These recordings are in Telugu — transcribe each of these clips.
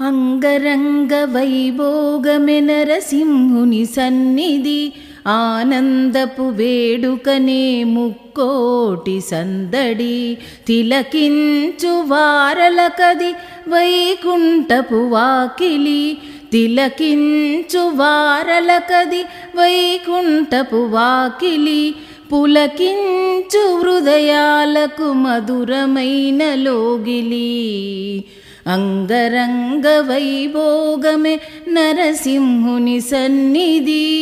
అంగరంగ వైభోగమె నరసింహుని సన్నిధి, ఆనందపు వేడుకనే ముక్కోటి సందడి. తిలకించు వారలకది వైకుంఠపు వాకిలి, తిలకించు వారలకది వైకుంఠపు వాకిలి. పులకించు హృదయాలకు మధురమైన లోగిలి. అంగరంగ వైభోగమే నరసింహుని సన్నిధి.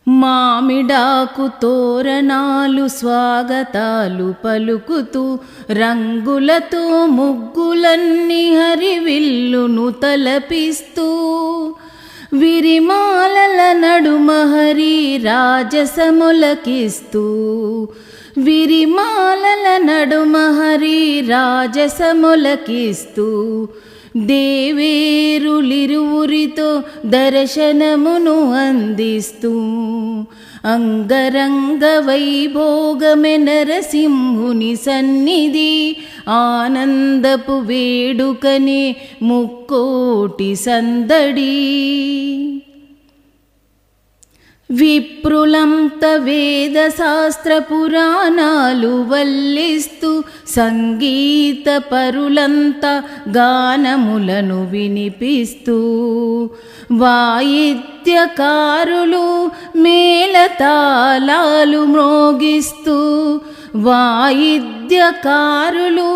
మామిడాకు తోరణాలు స్వాగతాలు పలుకుతూ, రంగులతో ముగ్గులన్నీ హరివిల్లును తలపిస్తూ, విరిమాలల నడుమ హరి రాజసములకిస్తూ, విరిమాలల నడుమ హరి రాజసములకిస్తూ, దేవేరులిరువురితో దర్శనమును అందిస్తూ. అంగరంగ వైభోగమె నరసింహుని సన్నిధి, ఆనందపు వేడుకనే ముక్కోటి సందడి. విప్రులంత వేద శాస్త్ర పురాణాలు వల్లిస్తూ, సంగీత పరులంత గానములను వినిపిస్తూ, వాయిద్యకారులు మేళతాళాలు మ్రోగిస్తూ, వాయిద్యకారులు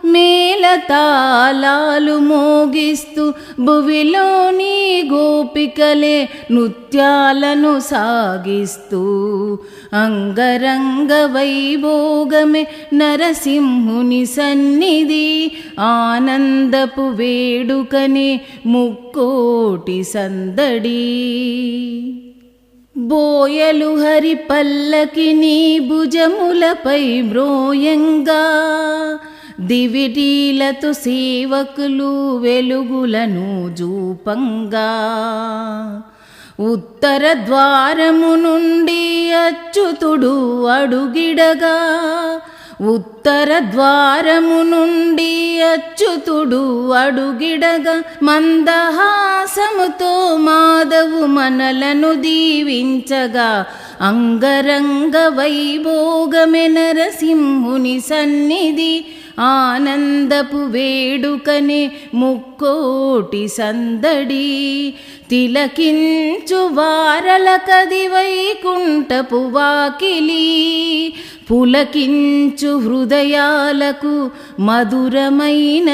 మేళతాళాలు మోగిస్తూ, భువిలోని గోపికలే నృత్యాలను సాగిస్తూ. అంగరంగ వైభోగమే నరసింహుని సన్నిధి, ఆనందపు వేడుకనే ముక్కోటి సందడి. బోయలు హరి పల్లకిని భుజములపై మ్రోయంగా, దివిటీలతో సేవకులు వెలుగులను జూపంగా. ఉత్తర ద్వారము నుండి అచ్యుతుడు అడుగిడగా, ఉత్తర ద్వారము నుండి అచ్యుతుడు అడుగిడగా, మందహాసముతో మాధవు మనలను దీవించగా. అంగరంగ వైభోగమె నరసింహుని సన్నిధి, ఆనందపు వేడుకనే ముక్కోటి సందడి. తిలకించు వారలకది వైకుంఠపు వాకిలి, పులకించు హృదయాలకు మధురమైన